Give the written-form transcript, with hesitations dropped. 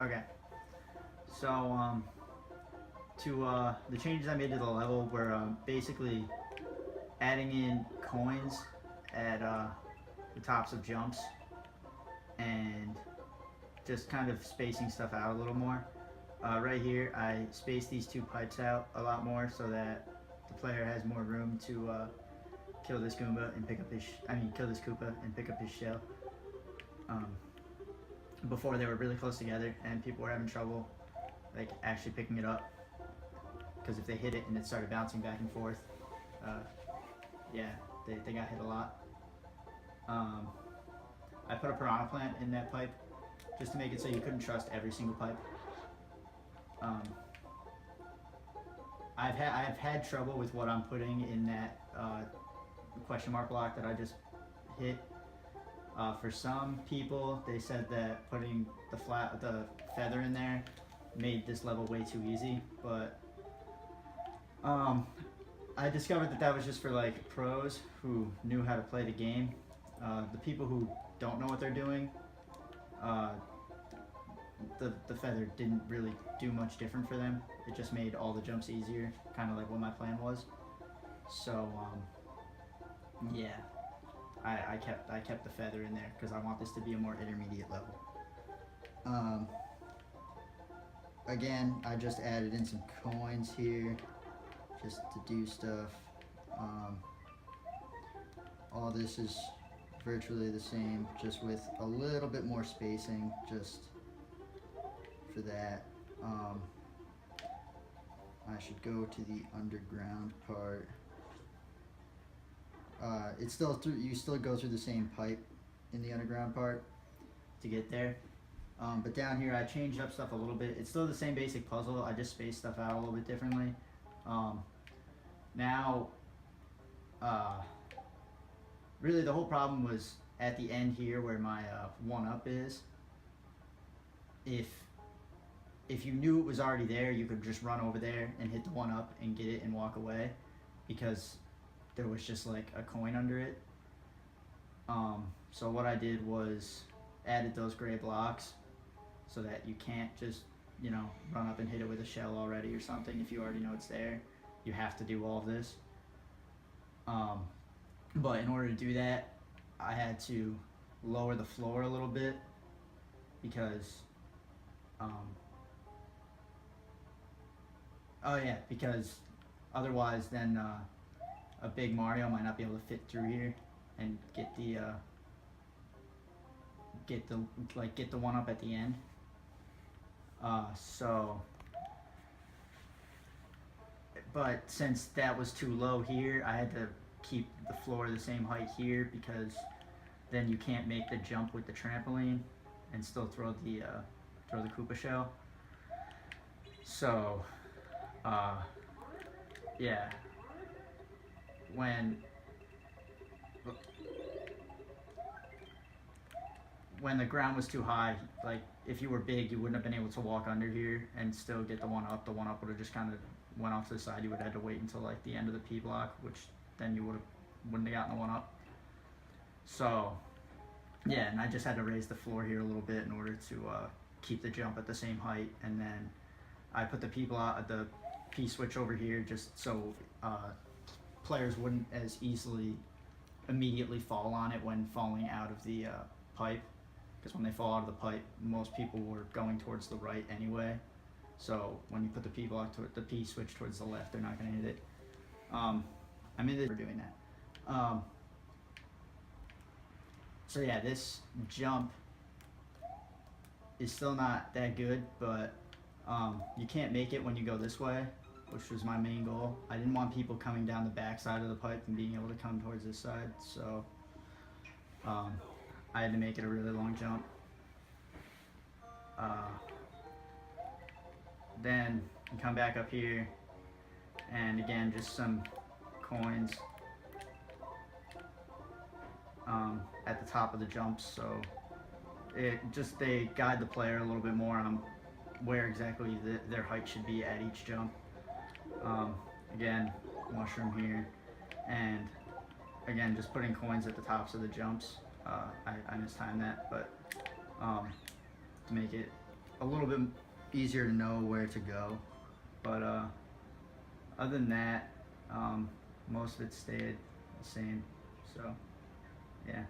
Okay, so the changes I made to the level were basically adding in coins at the tops of jumps and just kind of spacing stuff out a little more. Right here, I spaced these two pipes out a lot more so that the player has more room to kill this Goomba and pick up his. Kill this Koopa and pick up his shell. Um, Before they were really close together and people were having trouble like actually picking it up because if they hit it and it started bouncing back and forth, uh, yeah, they got hit a lot. I put a piranha plant in that pipe just to make it so you couldn't trust every single pipe. I've had trouble with what I'm putting in that question mark block that I just hit. For some people, they said that putting the feather in there made this level way too easy, but I discovered that that was just for like pros who knew how to play the game. The people who don't know what they're doing, the feather didn't really do much different for them. It just made all the jumps easier, kind of like what my plan was. So yeah, I kept the feather in there because I want this to be a more intermediate level. Again, I just added in some coins here just to do stuff. All this is virtually the same, just with a little bit more spacing just for that. I should go to the underground part. It's still through. You still go through the same pipe in the underground part to get there. But down here, I changed up stuff a little bit. It's still the same basic puzzle. I just spaced stuff out a little bit differently. Now, really, the whole problem was at the end here where my one-up is. If you knew it was already there, you could just run over there and hit the one-up and get it and walk away, because there was just like a coin under it. So what I did was added those gray blocks so that you can't just, run up and hit it with a shell already or something if you already know it's there. You have to do all of this. But in order to do that, I had to lower the floor a little bit because, because otherwise then a big Mario might not be able to fit through here and get the one up at the end. But since that was too low here, I had to keep the floor the same height here, because then you can't make the jump with the trampoline and still throw the Koopa shell. So, yeah. When the ground was too high, like if you were big, you wouldn't have been able to walk under here and still get the one up. The one up would have just kind of went off to the side. You would have had to wait until like the end of the P block, which then you wouldn't have gotten the one up. So yeah, and I just had to raise the floor here a little bit in order to keep the jump at the same height, and then I put the P switch over here just so players wouldn't as easily immediately fall on it when falling out of the pipe, because when they fall out of the pipe, most people were going towards the right anyway. So when you put the P switch towards the left, they're not going to hit it. We're doing that. So yeah, this jump is still not that good, but you can't make it when you go this way, which was my main goal. I didn't want people coming down the back side of the pipe and being able to come towards this side, so I had to make it a really long jump. Then you come back up here, and again, just some coins at the top of the jumps, so they guide the player a little bit more on where exactly their height should be at each jump. Again, mushroom here, and again, just putting coins at the tops of the jumps. I mistimed that, but to make it a little bit easier to know where to go. But other than that, most of it stayed the same. So yeah.